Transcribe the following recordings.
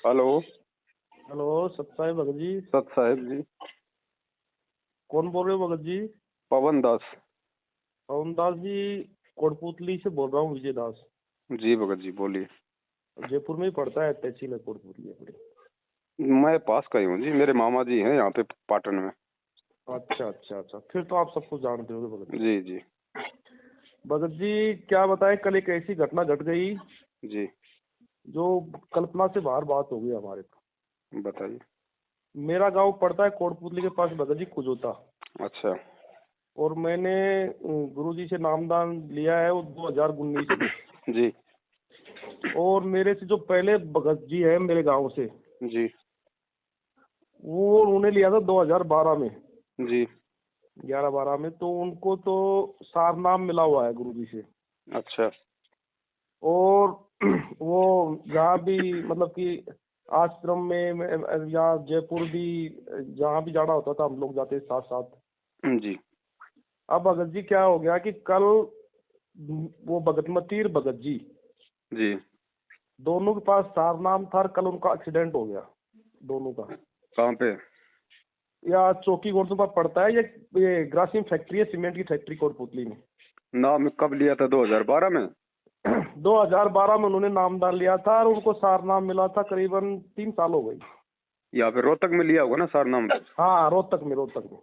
Hello. Hello, सत साहिब भगत जी। सत साहिब जी। कौन बोल रहे हो भगत जी? पवन दास। पवन दास जी, कोटपुतली से बोल रहा हूँ, विजय दास। जी भगत जी बोलिए। जयपुर में ही पड़ता है, तहसील है कोटपुतली अपनी। मैं पास का ही हूँ जी, मेरे मामा जी हैं यहाँ पे पाटन में। अच्छा अच्छा अच्छा, फिर तो आप सब कुछ जानते होंगे भगत जी। जी जी। भगत जी क्या बताएं, कल एक ऐसी घटना घट गई जी जो कल्पना से बाहर बात हो गई हमारे को। बताइए। मेरा गांव पड़ता है कोटपुतली के पास भगत जी, कुजोता। अच्छा। और मैंने गुरुजी से नामदान लिया है वो 2019 में। जी और मेरे से जो पहले भगत जी है मेरे गांव से, जी वो उन्होंने लिया था 2012 में। जी। 11-12 में तो उनको तो सारनाम मिला हुआ है गुरुजी से। अच्छा। और वो जहाँ भी मतलब कि आश्रम में या जयपुर भी, जहाँ भी जाना होता था हम लोग जाते साथ साथ। जी अब भगत जी क्या हो गया कि कल वो भगतमती और भगत जी जी। दोनों के पास सारनाम था, और कल उनका एक्सीडेंट हो गया दोनों का। कहाँ पे? या चौकी गोरसों पर पड़ता है, ये ग्रासिम फैक्ट्री है, सीमेंट की फैक्ट्री कोटपुतली में। नाम कब लिया था? 2012 में? 2012 में उन्होंने नामदान लिया था और उनको सारनाम मिला था, करीबन 3 साल हो गई। या फिर रोहतक में लिया होगा ना सारनाम? हाँ, रोहतक में, रोहतक में।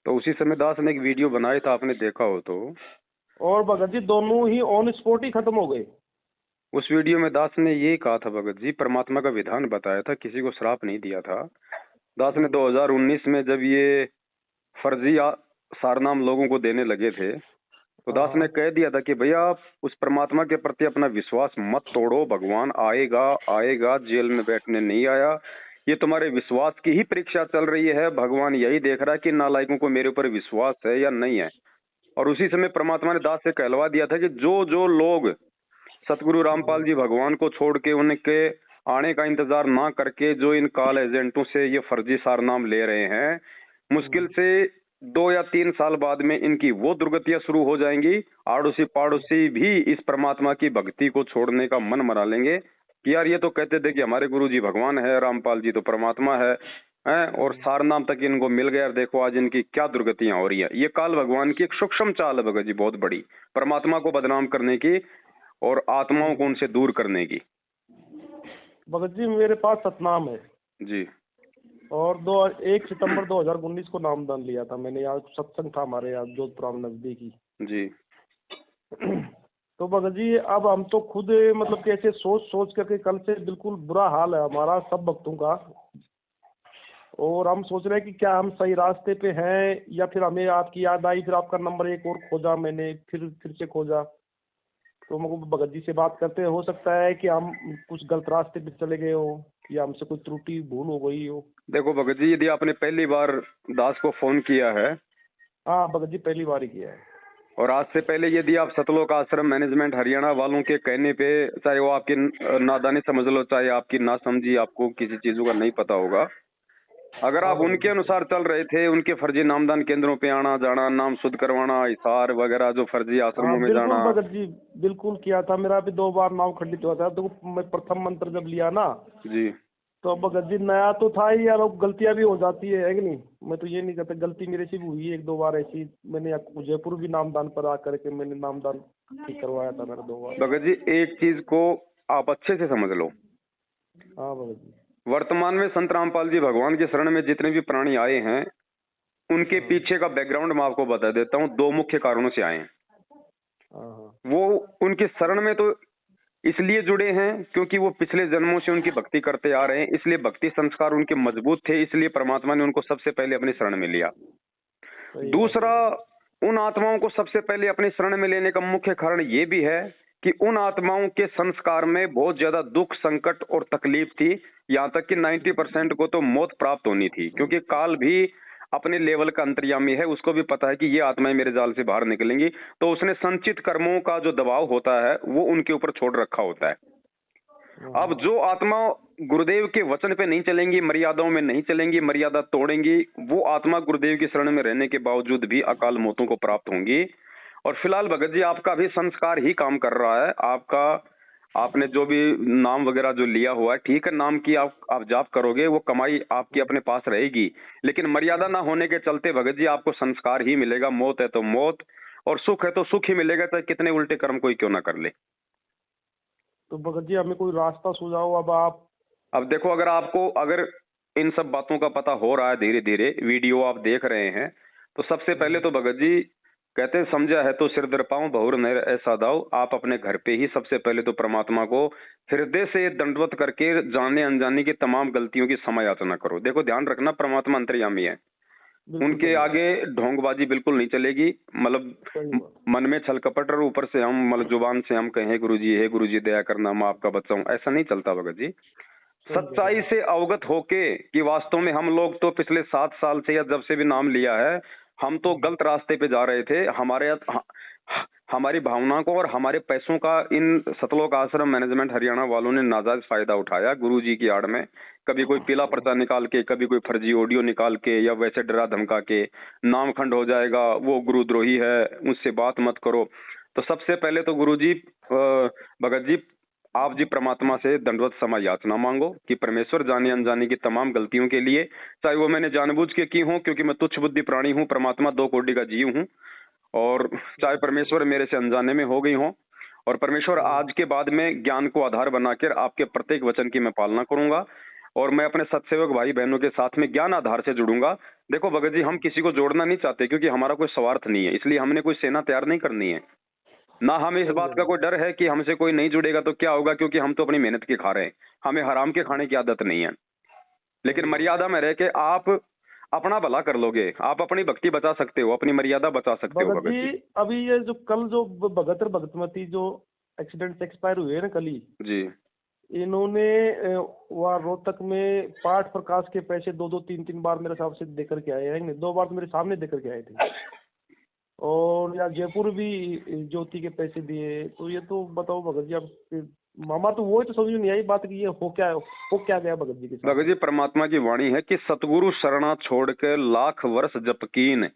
तो उसी समय दास ने एक वीडियो बनाया था, आपने देखा हो तो। और भगत जी दोनों ही ऑन स्पॉट ही खत्म हो गए। उस वीडियो में दास ने ये कहा था भगत जी, परमात्मा का विधान बताया था, किसी को श्राप नहीं दिया था। दास ने 2019 में जब ये फर्जी सारनाम लोगों को देने लगे थे तो दास ने कह दिया था कि भैया उस परमात्मा के प्रति अपना विश्वास मत तोड़ो, भगवान आएगा आएगा, जेल में बैठने नहीं आया। ये तुम्हारे विश्वास की ही परीक्षा चल रही है, भगवान यही देख रहा है कि नालायकों को मेरे ऊपर विश्वास है या नहीं है। और उसी समय परमात्मा ने दास से कहलवा दिया था कि जो जो लोग सतगुरु रामपाल जी भगवान को छोड़ के उनके आने का इंतजार ना करके जो इन काल एजेंटों से ये फर्जी सारनाम ले रहे हैं, मुश्किल से 2 या 3 साल बाद में इनकी वो दुर्गतियां शुरू हो जाएंगी। आड़ोसी पाड़ोसी भी इस परमात्मा की भक्ति को छोड़ने का मन मना लेंगे कि यार ये तो कहते थे कि हमारे गुरु जी भगवान है, रामपाल जी तो परमात्मा है, और सारनाम तक इनको मिल गया, और देखो आज इनकी क्या दुर्गतियां हो रही है। ये काल भगवान की एक सूक्ष्म चाल है भगत जी, बहुत बड़ी, परमात्मा को बदनाम करने की और आत्माओं को उनसे दूर करने की। भगत जी मेरे पास सतनाम है जी। और 1 सितंबर 2019 को नामदान लिया था मैंने। यहाँ सत्संग था हमारे यहाँ जोधपुर नजदीकी। जी। तो भगत जी अब हम तो खुद मतलब कैसे सोच सोच करके कल से बिल्कुल बुरा हाल है हमारा सब भक्तों का। और हम सोच रहे हैं कि क्या हम सही रास्ते पे हैं, या फिर हमें आपकी याद आई, फिर आपका नंबर एक और खोजा मैंने, फिर से खोजा। तो मुझको भगत जी से बात करते हो सकता है कि हम कुछ गलत रास्ते पे चले गए हो, या हमसे कोई त्रुटि भूल हो गई हो। देखो भगत जी, यदि आपने पहली बार दास को फोन किया है, हाँ भगत जी पहली बार ही किया है। और आज से पहले यदि आप सतलोक आश्रम मैनेजमेंट हरियाणा वालों के कहने पे, चाहे वो आपकी नादानी समझ लो, चाहे आपकी ना समझी, आपको किसी चीजों का नहीं पता होगा, अगर आप उनके अनुसार चल रहे थे, उनके फर्जी नामदान केंद्रों पे आना जाना, नाम शुद्ध करवाना, इशार वगैरह, जो फर्जी आश्रमों में बिल्कुल जाना। भगत जी, बिल्कुल किया था। मेरा भी 2 बार नाम खंडित हुआ था। तो मैं प्रथम मंत्र जब लिया ना, जी। तो भगत जी नया तो था ही यार, गलतियां भी हो जाती है कि नहीं। मैं तो ये नहीं कहता, गलती मेरे से भी हुई है 1-2 बार ऐसी। मैंने जयपुर भी नामदान पर आकर के मैंने नामदान ठीक करवाया था मेरा 2 बार। भगत जी एक चीज को आप अच्छे से समझ लो, हाँ भगत जी। वर्तमान में संत रामपाल जी भगवान के शरण में जितने भी प्राणी आए हैं, उनके पीछे का बैकग्राउंड मैं आपको बता देता हूँ। 2 मुख्य कारणों से आए हैं। वो उनके शरण में तो इसलिए जुड़े हैं क्योंकि वो पिछले जन्मों से उनकी भक्ति करते आ रहे हैं, इसलिए भक्ति संस्कार उनके मजबूत थे, इसलिए परमात्मा ने उनको सबसे पहले अपनी शरण में लिया। दूसरा, उन आत्माओं को सबसे पहले अपनी शरण में लेने का मुख्य कारण ये भी है कि उन आत्माओं के संस्कार में बहुत ज्यादा दुख, संकट और तकलीफ थी। यहाँ तक कि 90% को तो मौत प्राप्त होनी थी, क्योंकि काल भी अपने लेवल का अंतर्यामी है, उसको भी पता है कि ये आत्माएं मेरे जाल से बाहर निकलेंगी, तो उसने संचित कर्मों का जो दबाव होता है वो उनके ऊपर छोड़ रखा होता है। अब जो आत्मा गुरुदेव के वचन पे नहीं चलेंगी, मर्यादाओं में नहीं चलेंगी, मर्यादा तोड़ेंगी, वो आत्मा गुरुदेव की शरण में रहने के बावजूद भी अकाल मौतों को प्राप्त होंगी। और फिलहाल भगत जी आपका भी संस्कार ही काम कर रहा है। आपका आपने जो भी नाम वगैरह जो लिया हुआ है, ठीक है, नाम की आप जाप करोगे, वो कमाई आपकी अपने पास रहेगी, लेकिन मर्यादा ना होने के चलते भगत जी आपको संस्कार ही मिलेगा। मौत है तो मौत, और सुख है तो सुख ही मिलेगा, चाहे कितने उल्टे कर्म कोई क्यों ना कर ले। तो भगत जी हमें कोई रास्ता सुझाओ अब आप। अब देखो, अगर इन सब बातों का पता हो रहा है, धीरे धीरे वीडियो आप देख रहे हैं, तो सबसे पहले तो भगत जी कहते हैं, समझा है तो सिर दर पाऊं बहुर नर ऐसा दाओ। आप अपने घर पे ही सबसे पहले तो परमात्मा को हृदय से दंडवत करके जाने अनजाने की तमाम गलतियों की क्षमा याचना करो। देखो ध्यान रखना, परमात्मा अंतर्यामी है, उनके आगे ढोंगबाजी बिल्कुल नहीं चलेगी। मतलब मन में छल कपट और ऊपर से हम मतलब जुबान से हम कहें गुरुजी, हे गुरुजी दया करना, मैं आपका बच्चा हूं, ऐसा नहीं चलता भगत जी। सच्चाई से अवगत होके कि वास्तव में हम लोग तो पिछले 7 साल से या जब से भी नाम लिया है, हम तो गलत रास्ते पे जा रहे थे। हमारी भावनाओं को और हमारे पैसों का इन सतलोक आश्रम मैनेजमेंट हरियाणा वालों ने नाजायज फायदा उठाया गुरुजी की आड़ में। कभी कोई पीला पर्चा निकाल के, कभी कोई फर्जी ऑडियो निकाल के, या वैसे डरा धमका के नाम खंड हो जाएगा, वो गुरुद्रोही है, उससे बात मत करो। तो सबसे पहले तो गुरुजी भगत जी, आप जी परमात्मा से दंडवत क्षमा याचना मांगो कि परमेश्वर जाने अनजाने की तमाम गलतियों के लिए, चाहे वो मैंने जानबूझ के की हूं, क्योंकि मैं तुच्छ बुद्धि प्राणी हूं, परमात्मा 2 कोटि का जीव हूं, और चाहे परमेश्वर मेरे से अनजाने में हो गई हो, और परमेश्वर आज के बाद में ज्ञान को आधार बनाकर आपके प्रत्येक वचन की मैं पालना करूंगा, और मैं अपने सत्सेवक भाई बहनों के साथ में ज्ञान आधार से जुड़ूंगा। देखो भगत जी, हम किसी को जोड़ना नहीं चाहते, क्योंकि हमारा कोई स्वार्थ नहीं है, इसलिए हमने कोई सेना तैयार नहीं करनी है, ना हमें इस बात का कोई डर है कि हमसे कोई नहीं जुड़ेगा तो क्या होगा, क्योंकि हम तो अपनी मेहनत के खा रहे हैं, हमें हराम के खाने की आदत नहीं है। लेकिन मर्यादा में रह के आप अपना भला कर लोगे, आप अपनी भक्ति बचा सकते हो, अपनी मर्यादा बचा सकते हो भगत जी। अभी ये जो कल जो भगत और भगतमती जो एक्सीडेंट से एक्सपायर हुए ना कल ही जी, इन्होंने वहाँ रोहतक में पाठ प्रकाश के पैसे 2-2 3-3 बार मेरे हिसाब से देकर के आए हैं, 2 बार तो मेरे सामने देकर के आए थे, और या जयपुर भी ज्योति के पैसे दिए। तो ये तो बताओ भगत जी, अब मामा तो वो ही तो समझ में नहीं आई बात कि ये हो क्या गया भगत जी के साथ। भगत जी परमात्मा की वाणी है कि सतगुरु शरणा छोड़ के लाख वर्ष जपकीन।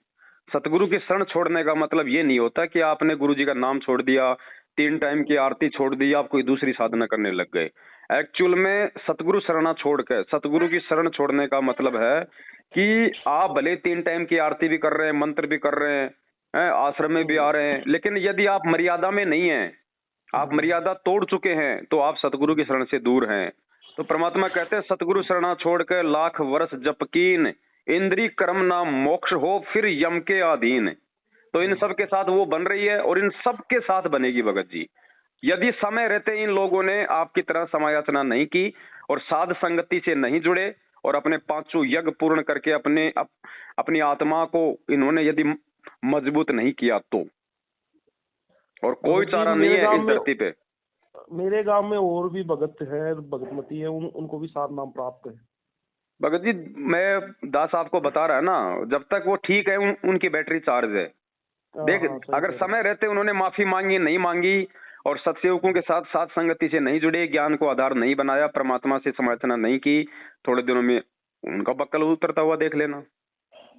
सतगुरु की शरण छोड़ने का मतलब ये नहीं होता कि आपने गुरु जी का नाम छोड़ दिया, 3 टाइम की आरती छोड़ दी, आप कोई दूसरी साधना करने लग गए। एक्चुअल में सतगुरु शरणा छोड़ के, सतगुरु की शरण छोड़ने का मतलब है कि आप भले 3 टाइम की आरती भी कर रहे हैं, मंत्र भी कर रहे हैं, आश्रम में भी आ रहे हैं, लेकिन यदि आप मर्यादा में नहीं हैं, आप मर्यादा तोड़ चुके हैं, तो आप सतगुरु की शरण से दूर हैं। तो परमात्मा कहते हैं, सतगुरु शरणा छोड़ कर लाख वर्ष जपकीन, इंद्री कर्म ना मोक्ष हो फिर यम के अधीन। तो इन सब के साथ वो बन रही है, और इन सब के साथ बनेगी भगत जी, यदि समय रहते इन लोगों ने आपकी तरह समायाचना नहीं की और साध संगति से नहीं जुड़े और अपने 5 यज्ञ पूर्ण करके अपनी आत्मा को इन्होंने यदि मजबूत नहीं किया तो, और कोई चारा नहीं है इस धरती पे। मेरे गांव में और भी भगत है, भगतमती है, उनको भी 7 नाम प्राप्त है। भगत जी, मैं दास आपको बता रहा है ना, जब तक वो ठीक है उनकी बैटरी चार्ज है। देख, अगर समय रहते उन्होंने माफी मांगी, नहीं मांगी, और सत्सेवकों के साथ साथ संगति से नहीं जुड़े, ज्ञान को आधार नहीं बनाया, परमात्मा से समाचना नहीं की, थोड़े दिनों में उनका बक्कल उतरता हुआ देख लेना।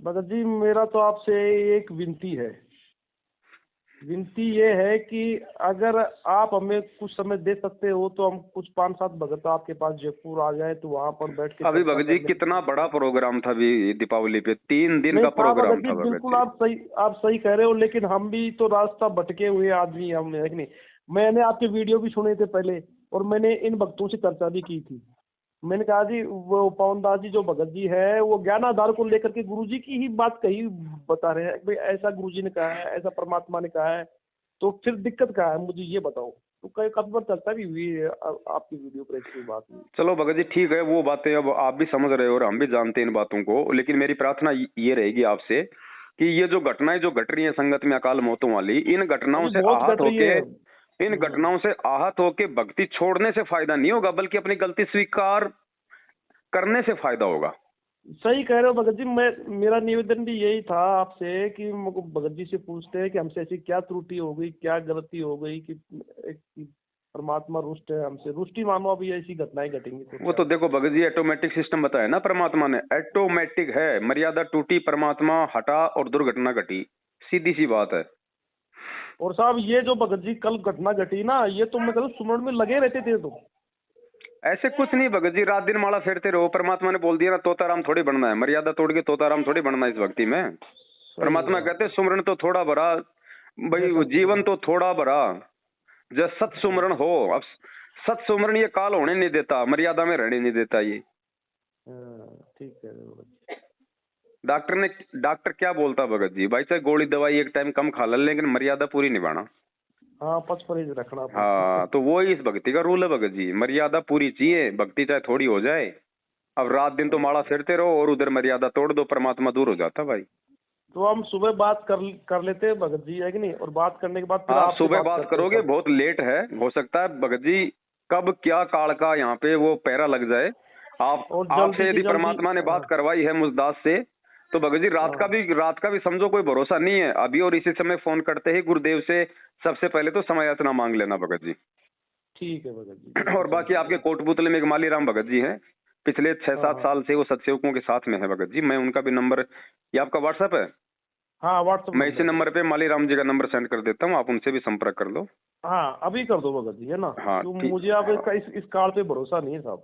भगत जी मेरा तो आपसे एक विनती है, विनती ये है कि अगर आप हमें कुछ समय दे सकते हो तो हम कुछ 5-7 भगत आपके पास जयपुर आ जाए, तो वहाँ पर बैठ के। अभी भगत जी कितना बड़ा प्रोग्राम था अभी दीपावली पे, 3 दिन का प्रोग्राम था। बिल्कुल आप सही कह रहे हो, लेकिन हम भी तो रास्ता भटके हुए आदमी हम है कि नहीं। मैंने आपके वीडियो भी सुने थे पहले, और मैंने इन भक्तों से चर्चा भी की थी। मैंने कहा जी वो पवन दास जी जो भगत जी है वो ज्ञान आधार को लेकर के गुरु जी की ही बात कही बता रहे हैं, भाई ऐसा गुरु जी ने कहा है, ऐसा परमात्मा ने कहा है, तो फिर दिक्कत क्या है मुझे ये बताओ। तो काफी बार चर्चा भी हुई है आपकी वीडियो पर इसकी बात हुई। चलो भगत जी ठीक है, वो बातें अब आप भी समझ रहे हो और हम भी जानते हैं इन बातों को, लेकिन मेरी प्रार्थना ये रहेगी आपसे कि ये जो घटनाएं जो घट रही है संगत में अकाल मौतों वाली, इन घटनाओं से आहत होके भक्ति छोड़ने से फायदा नहीं होगा, बल्कि अपनी गलती स्वीकार करने से फायदा होगा। सही कह रहे हो भगत जी। मेरा निवेदन भी यही था आपसे कि भगत जी से पूछते हैं कि हमसे ऐसी क्या त्रुटि हो गई, क्या गलती हो गई कि परमात्मा रुष्ट है हमसे। रुष्टि मानो अभी ऐसी घटनाएं घटेंगी तो वो तो देखो भगत जी, ऑटोमेटिक सिस्टम बताया ना परमात्मा ने, ऑटोमेटिक है। मर्यादा टूटी, परमात्मा हटा और दुर्घटना घटी, सीधी सी बात है। और साहब ये जो भगत जी कल घटना घटी ना, ये तो मतलब सुमरन में लगे रहते थे तो? ऐसे कुछ नहीं भगत जी, रात दिन माला फेरते रहो। परमात्मा ने बोल दिया ना, तोताराम थोड़ी बनना है, मर्यादा तोड़ के तोताराम थोड़ी बनना है इस भक्ति में। परमात्मा कहते हैं सुमरन तो थोड़ा भरा भाई, जीवन तो थोड़ा भरा, जब सत सुमरन हो। अब सत सुमरन ये काल होने नहीं देता, मर्यादा में रहने नहीं देता ये। ठीक है। डॉक्टर क्या बोलता भगत जी, भाई चाहे गोली दवाई एक टाइम कम खा ले, लेकिन मर्यादा पूरी निभाना। हाँ, परहेज रखना। हाँ, तो वो इस भक्ति का रूल है भगत जी, मर्यादा पूरी चाहिए, भक्ति चाहे थोड़ी हो जाए। अब रात दिन तो माला फेरते रहो और उधर मर्यादा तोड़ दो, परमात्मा दूर हो जाता भाई। तो हम सुबह बात कर लेते हैं भगत जी, है कि नहीं? और बात करने के बाद फिर आप सुबह बात करोगे, बहुत लेट है, हो सकता है भगत जी कब क्या काल का यहाँ पे वो पैरा लग जाए। आपसे यदि परमात्मा ने बात करवाई है मुझदास से, तो भगत जी रात का भी समझो कोई भरोसा नहीं है अभी। और इसी समय फोन करते ही गुरुदेव से सबसे पहले तो समय याचना मांग लेना भगत जी। ठीक है भगत जी। और बाकी आपके कोटपुतले में एक माली राम भगत जी हैं, पिछले 6-7 साल से वो सत्सेवकों के साथ में है भगत जी। मैं उनका भी नंबर, ये आपका व्हाट्सएप है? हाँ, व्हाट्सएप। मैं इसी नंबर पे माली राम जी का नंबर सेंड कर देता हूँ, आप उनसे भी संपर्क कर लो। हाँ, अभी कर दो भगत जी, है ना? हाँ, मुझे आप इस काल पे भरोसा नहीं है साहब।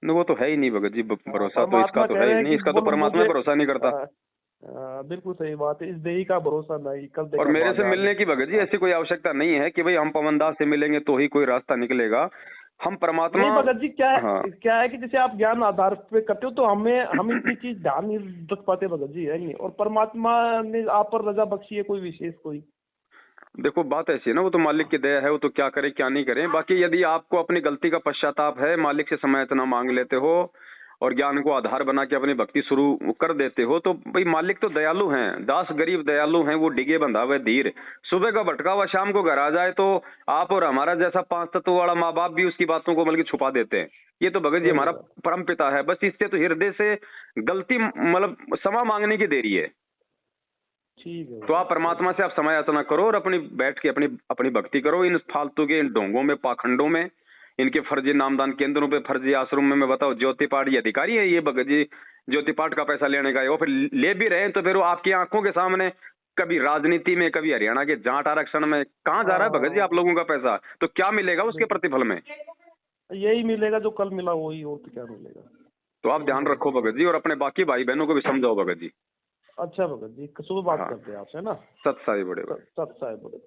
वो तो है ही नहीं भगत जी, भरोसा तो इसका तो है ही नहीं, इसका तो परमात्मा भरोसा नहीं करता। बिल्कुल सही बात है, इस देही का भरोसा नहीं कल। और मेरे से मिलने की भगत जी ऐसी कोई आवश्यकता नहीं है कि भाई हम पवनदास से मिलेंगे तो ही कोई रास्ता निकलेगा। हम परमात्मा नहीं भगत जी, क्या है कि जैसे आप ज्ञान आधार पे करते हो तो हम इतनी चीज ध्यान नहीं रख पाते भगत जी, है नहीं? और परमात्मा ने आप पर रजा बख्शी है कोई विशेष कोई। देखो बात ऐसी है ना, वो तो मालिक की दया है, वो तो क्या करे क्या नहीं करे। बाकी यदि आपको अपनी गलती का पश्चाताप है, मालिक से समय इतना मांग लेते हो और ज्ञान को आधार बना के अपनी भक्ति शुरू कर देते हो, तो भाई मालिक तो दयालु हैं, दास गरीब दयालु हैं, वो डिगे बंधा हुआ धीर। सुबह का भटका हुआ शाम को घर आ जाए तो आप और हमारा जैसा 5 तत्व वाला माँ बाप भी उसकी बातों को बल्कि छुपा देते हैं। ये तो भगत जी हमारा परम पिता है, बस इससे तो हृदय से गलती मतलब क्षमा मांगने की देरी है। ठीक है। तो आप परमात्मा से आप समय याचना करो और अपनी बैठ के अपनी भक्ति करो। इन फालतू के इन ढोंगों में, पाखंडों में, इनके फर्जी नामदान केंद्रों पे, फर्जी आश्रम में बताओ ज्योति पाठ ये अधिकारी है ये भगत जी, ज्योति पाठ का पैसा लेने का है। वो फिर ले भी रहे हैं तो फिर वो आपकी आंखों के सामने कभी राजनीति में, कभी हरियाणा के जाट आरक्षण में, कहाँ जा रहा है भगत जी आप लोगों का पैसा? तो क्या मिलेगा उसके प्रतिफल में? यही मिलेगा जो कल मिला वही, और तो क्या मिलेगा। तो आप ध्यान रखो भगत जी और अपने बाकी भाई बहनों को भी समझाओ भगत जी। अच्छा भगत जी, सुबह बात करते हैं आपसे ना। सत साई बड़े सत साई बड़े।